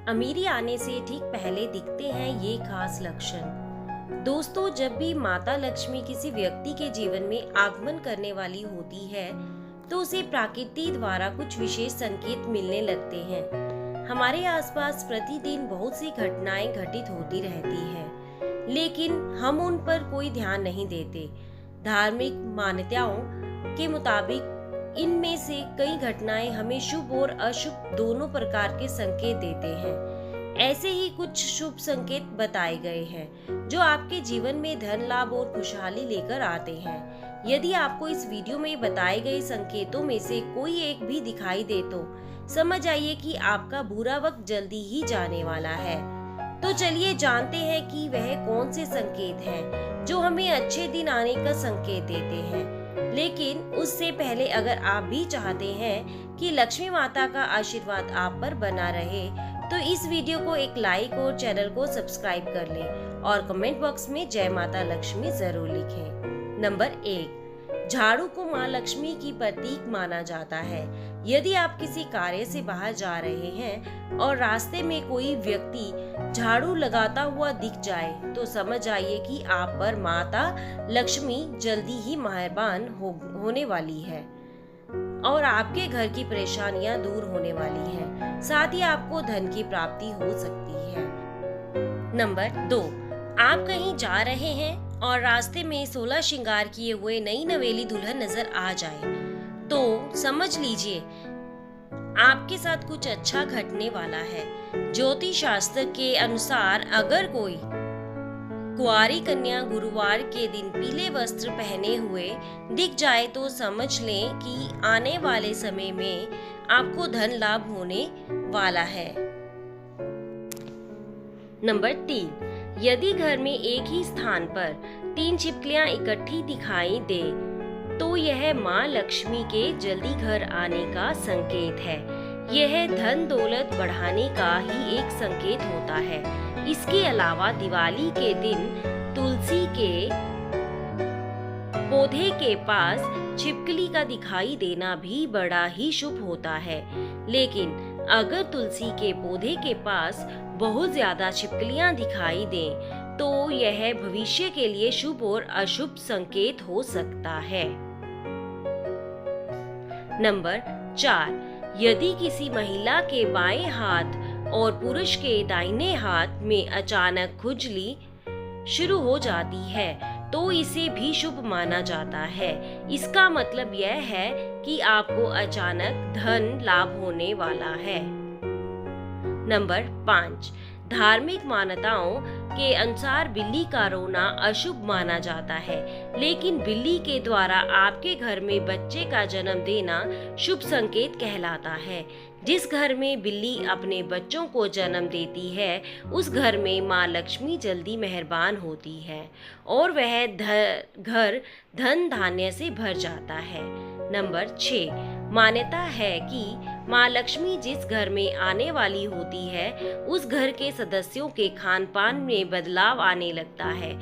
अमीरी आने से ठीक पहले दिखते हैं ये खास लक्षण। दोस्तों, जब भी माता लक्ष्मी किसी व्यक्ति के जीवन में आगमन करने वाली होती है तो उसे प्रकृति द्वारा कुछ विशेष संकेत मिलने लगते हैं। हमारे आसपास प्रतिदिन बहुत सी घटनाएं घटित होती रहती हैं, लेकिन हम उन पर कोई ध्यान नहीं देते। धार्मिक मान्यताओं के मुताबिक इनमें से कई घटनाएं हमें शुभ और अशुभ दोनों प्रकार के संकेत देते हैं। ऐसे ही कुछ शुभ संकेत बताए गए हैं जो आपके जीवन में धन लाभ और खुशहाली लेकर आते हैं। यदि आपको इस वीडियो में बताए गए संकेतों में से कोई एक भी दिखाई दे तो समझ आइए कि आपका बुरा वक्त जल्दी ही जाने वाला है। तो चलिए जानते हैं कि वह कौन से संकेत हैं जो हमें अच्छे दिन आने का संकेत देते हैं। लेकिन उससे पहले अगर आप भी चाहते हैं कि लक्ष्मी माता का आशीर्वाद आप पर बना रहे तो इस वीडियो को एक लाइक और चैनल को सब्सक्राइब कर लें और कमेंट बॉक्स में जय माता लक्ष्मी जरूर लिखें। नंबर 1, झाड़ू को माँ लक्ष्मी की प्रतीक माना जाता है। यदि आप किसी कार्य से बाहर जा रहे हैं और रास्ते में कोई व्यक्ति झाड़ू लगाता हुआ दिख जाए तो समझ आइए कि आप पर माता लक्ष्मी जल्दी ही मेहरबान होने वाली है और आपके घर की परेशानियां दूर होने वाली हैं। साथ ही आपको धन की प्राप्ति हो सकती है। नंबर 2, आप कहीं जा रहे हैं और रास्ते में 16 श्रृंगार किए हुए नई नवेली दुल्हन नजर आ जाए तो समझ लीजिए आपके साथ कुछ अच्छा घटने वाला है। ज्योतिष शास्त्र के अनुसार अगर कोई कुंवारी कन्या गुरुवार के दिन पीले वस्त्र पहने हुए दिख जाए तो समझ लें कि आने वाले समय में आपको धन लाभ होने वाला है। नंबर 3, यदि घर में एक ही स्थान पर 3 छिपकलियां इकट्ठी दिखाई दे तो यह माँ लक्ष्मी के जल्दी घर आने का संकेत है। यह धन दौलत बढ़ाने का ही एक संकेत होता है। इसके अलावा दिवाली के दिन तुलसी के पौधे के पास छिपकली का दिखाई देना भी बड़ा ही शुभ होता है। लेकिन अगर तुलसी के पौधे के पास बहुत ज्यादा छिपकलियां दिखाई दें तो यह भविष्य के लिए शुभ और अशुभ संकेत हो सकता है। नंबर 4, यदि किसी महिला के बाएं हाथ और पुरुष के दाहिने हाथ में अचानक खुजली शुरू हो जाती है तो इसे भी शुभ माना जाता है। इसका मतलब यह है कि आपको अचानक धन लाभ होने वाला है। नंबर 5, धार्मिक मान्यताओं के अनुसार बिल्ली का रोना अशुभ माना जाता है, लेकिन बिल्ली के द्वारा आपके घर में बच्चे का जन्म देना शुभ संकेत कहलाता है। जिस घर में बिल्ली अपने बच्चों को जन्म देती है उस घर में माँ लक्ष्मी जल्दी मेहरबान होती है और वह घर धन धान्य से भर जाता है। नंबर 6, मान्यता है कि माँ लक्ष्मी जिस घर में आने वाली होती है उस घर के सदस्यों के खान पान में बदलाव आने लगता है।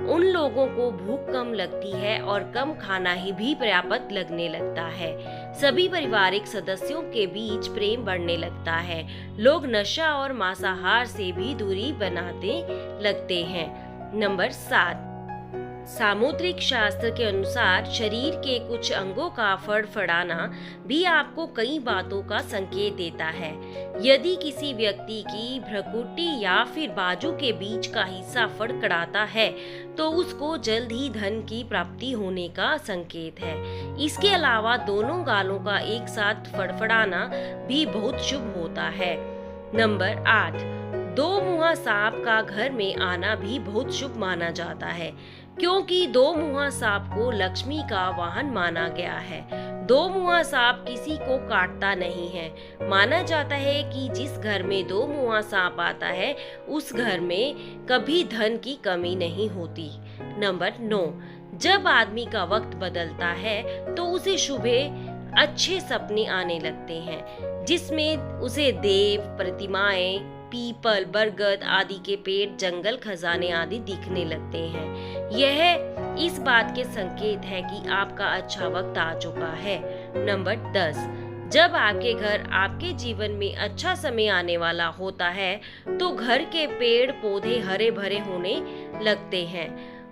उन लोगों को भूख कम लगती है और कम खाना ही भी पर्याप्त लगने लगता है। सभी पारिवारिक सदस्यों के बीच प्रेम बढ़ने लगता है। लोग नशा और मांसाहार से भी दूरी बनाते लगते हैं। नंबर 7, सामुद्रिक शास्त्र के अनुसार शरीर के कुछ अंगों का फड़फड़ाना भी आपको कई बातों का संकेत देता है। यदि किसी व्यक्ति की भ्रुकुटी या फिर बाजू के बीच का हिस्सा फड़फड़ाता है तो उसको जल्द ही धन की प्राप्ति होने का संकेत है। इसके अलावा दोनों गालों का एक साथ फड़फड़ाना भी बहुत शुभ होता है। नंबर 8, 2 मुहा सांप का घर में आना भी बहुत शुभ माना जाता है क्योंकि 2 मुहा सांप को लक्ष्मी का वाहन माना गया है। 2 मुहा सांप किसी को काटता नहीं है। माना जाता है कि जिस घर में 2 मुहा सांप आता है उस घर में कभी धन की कमी नहीं होती। नंबर 9, जब आदमी का वक्त बदलता है तो उसे शुभ अच्छे सपने आने लगते हैं जिसमें उसे देव प्रतिमाएं पीपल बरगद आदि के पेड़ जंगल खजाने आदि दिखने लगते हैं। यह इस बात के संकेत है कि आपका अच्छा वक्त आ चुका है। नंबर 10, जब आपके घर आपके जीवन में अच्छा समय आने वाला होता है तो घर के पेड़ पौधे हरे भरे होने लगते हैं,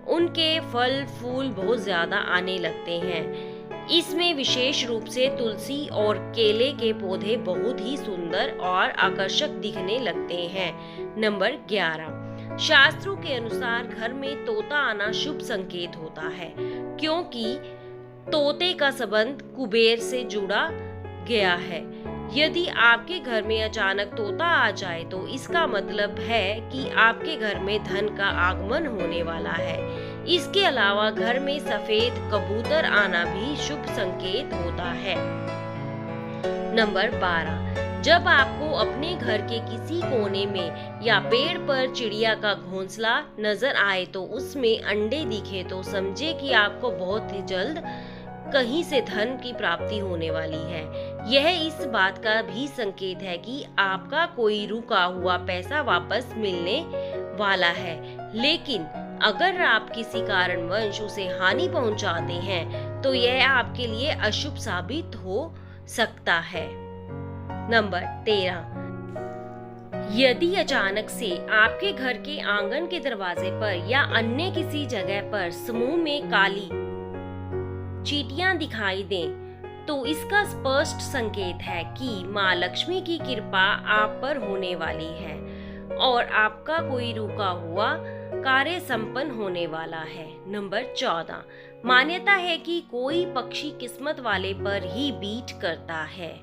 उनके फल फूल बहुत ज्यादा आने लगते हैं। इसमें विशेष रूप से तुलसी और केले के पौधे बहुत ही सुंदर और आकर्षक दिखने लगते हैं। नंबर 11, शास्त्रों के अनुसार घर में तोता आना शुभ संकेत होता है, क्योंकि तोते का संबंध कुबेर से जुड़ा गया है। यदि आपके घर में अचानक तोता आ जाए तो इसका मतलब है कि आपके घर में धन का आगमन होने वाला है। इसके अलावा घर में सफेद कबूतर आना भी शुभ संकेत होता है। नंबर 12, जब आपको अपने घर के किसी कोने में या पेड़ पर चिड़िया का घोंसला नजर आए तो उसमें अंडे दिखे तो समझे कि आपको बहुत ही जल्द कहीं से धन की प्राप्ति होने वाली है। यह इस बात का भी संकेत है कि आपका कोई रुका हुआ पैसा वापस मिलने वाला है। लेकिन अगर आप किसी कारणवश उसे हानि पहुंचाते हैं तो यह आपके लिए अशुभ साबित हो सकता है। नंबर 13, यदि अचानक से आपके घर के आंगन के दरवाजे पर या अन्य किसी जगह पर समूह में काली चींटियां दिखाई दें तो इसका स्पष्ट संकेत है कि माँ लक्ष्मी की कृपा आप पर होने वाली है और आपका कोई रुका हुआ कार्य संपन्न होने वाला है। नंबर 14, मान्यता है कि कोई पक्षी किस्मत वाले पर ही बीट करता है।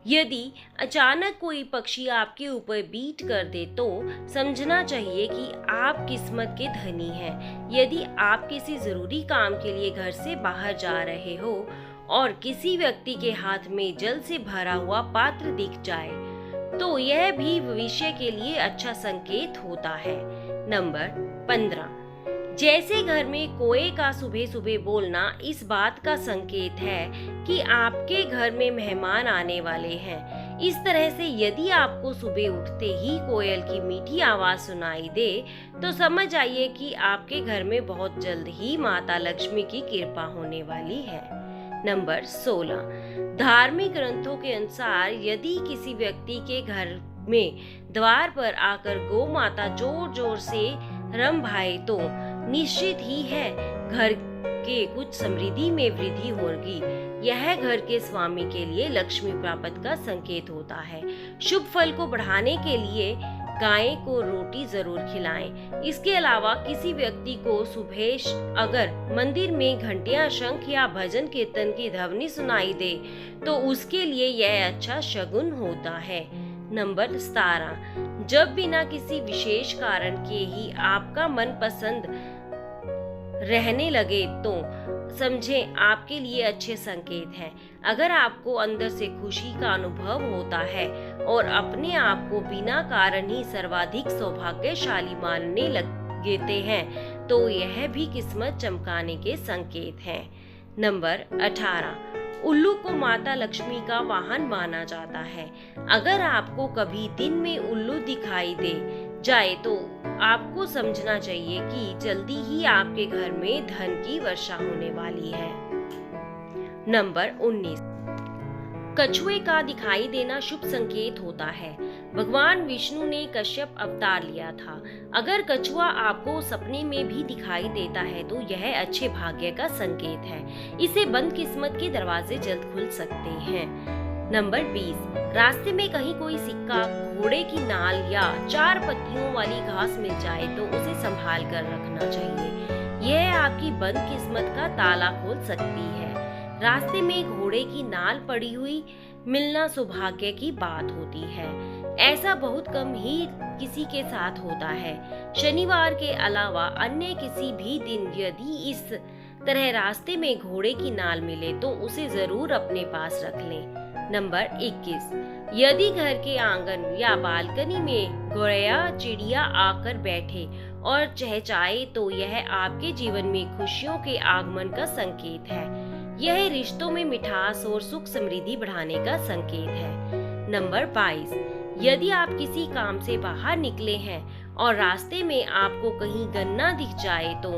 यदि अचानक कोई पक्षी आपके ऊपर बीट कर दे तो समझना चाहिए कि आप किस्मत के धनी हैं। यदि आप किसी जरूरी काम के लिए घर से बाहर जा रहे हो और किसी व्यक्ति के हाथ में जल से भरा हुआ पात्र दिख जाए तो यह भी भविष्य के लिए अच्छा संकेत होता है। नंबर 15, जैसे घर में कोए का सुबह सुबह बोलना इस बात का संकेत है कि आपके घर में मेहमान आने वाले हैं। इस तरह से यदि आपको सुबह उठते ही कोयल की मीठी आवाज सुनाई दे तो समझ आइए कि आपके घर में बहुत जल्द ही माता लक्ष्मी की कृपा होने वाली है। नंबर 16, धार्मिक ग्रंथों के अनुसार यदि किसी व्यक्ति के घर में द्वार पर आकर गौ माता जोर जोर से रम भाए तो निश्चित ही है घर के कुछ समृद्धि में वृद्धि होगी। यह घर के स्वामी के लिए लक्ष्मी प्राप्ति का संकेत होता है। शुभ फल को बढ़ाने के लिए गाय को रोटी जरूर खिलाएं। इसके अलावा किसी व्यक्ति को सुबह अगर मंदिर में घंटियां, शंख या भजन कीर्तन की ध्वनि सुनाई दे तो उसके लिए यह अच्छा शगुन होता है। नंबर 17, जब बिना किसी विशेष कारण के ही आपका मनपसंद रहने लगे तो समझें आपके लिए अच्छे संकेत हैं। अगर आपको अंदर से खुशी का अनुभव होता है और अपने आप को बिना कारण ही सर्वाधिक सौभाग्यशाली मानने लगते हैं तो यह भी किस्मत चमकाने के संकेत हैं। नंबर 18, उल्लू को माता लक्ष्मी का वाहन माना जाता है। अगर आपको कभी दिन में उल्लू दिखाई दे जाए तो आपको समझना चाहिए कि जल्दी ही आपके घर में धन की वर्षा होने वाली है। नंबर 19, कछुए का दिखाई देना शुभ संकेत होता है। भगवान विष्णु ने कश्यप अवतार लिया था। अगर कछुआ आपको सपने में भी दिखाई देता है तो यह अच्छे भाग्य का संकेत है। इसे बंद किस्मत के दरवाजे जल्द खुल सकते हैं। नंबर 20, रास्ते में कहीं कोई सिक्का, घोड़े की नाल या 4 पत्तियों वाली घास मिल जाए तो उसे संभाल कर रखना चाहिए। यह आपकी बंद किस्मत का ताला खोल सकती है। रास्ते में घोड़े की नाल पड़ी हुई मिलना सौभाग्य की बात होती है। ऐसा बहुत कम ही किसी के साथ होता है। शनिवार के अलावा अन्य किसी भी दिन यदि इस तरह रास्ते में घोड़े की नाल मिले तो उसे जरूर अपने पास रख लें। नंबर 21, यदि घर के आंगन या बालकनी में गौरैया चिड़िया आकर बैठे और चहचहाए तो यह आपके जीवन में खुशियों के आगमन का संकेत है। यह रिश्तों में मिठास और सुख समृद्धि बढ़ाने का संकेत है। नंबर 22, यदि आप किसी काम से बाहर निकले हैं और रास्ते में आपको कहीं गन्ना दिख जाए तो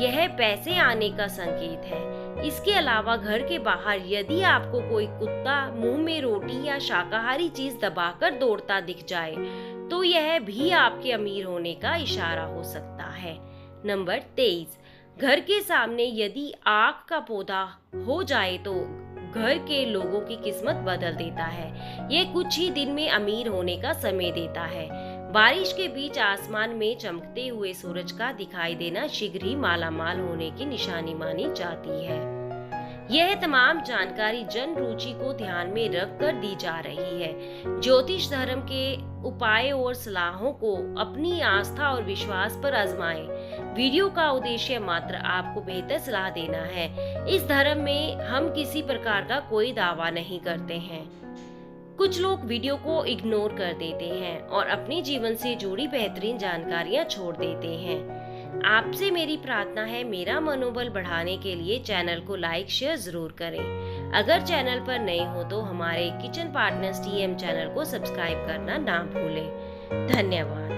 यह पैसे आने का संकेत है। इसके अलावा घर के बाहर यदि आपको कोई कुत्ता मुंह में रोटी या शाकाहारी चीज दबाकर दौड़ता दिख जाए तो यह भी आपके अमीर होने का इशारा हो सकता है। नंबर 23, घर के सामने यदि आक का पौधा हो जाए तो घर के लोगों की किस्मत बदल देता है। ये कुछ ही दिन में अमीर होने का समय देता है। बारिश के बीच आसमान में चमकते हुए सूरज का दिखाई देना शीघ्र ही मालामाल होने की निशानी मानी जाती है। यह तमाम जानकारी जन रुचि को ध्यान में रखकर दी जा रही है। ज्योतिष धर्म के उपाय और सलाहों को अपनी आस्था और विश्वास पर आजमाएं। वीडियो का उद्देश्य मात्र आपको बेहतर सलाह देना है। इस धर्म में हम किसी प्रकार का कोई दावा नहीं करते हैं। कुछ लोग वीडियो को इग्नोर कर देते हैं और अपने जीवन से जुड़ी बेहतरीन जानकारियां छोड़ देते हैं। आपसे मेरी प्रार्थना है, मेरा मनोबल बढ़ाने के लिए चैनल को लाइक शेयर जरूर करें। अगर चैनल पर नए हो तो हमारे किचन पार्टनर्स TM चैनल को सब्सक्राइब करना ना भूलें। धन्यवाद।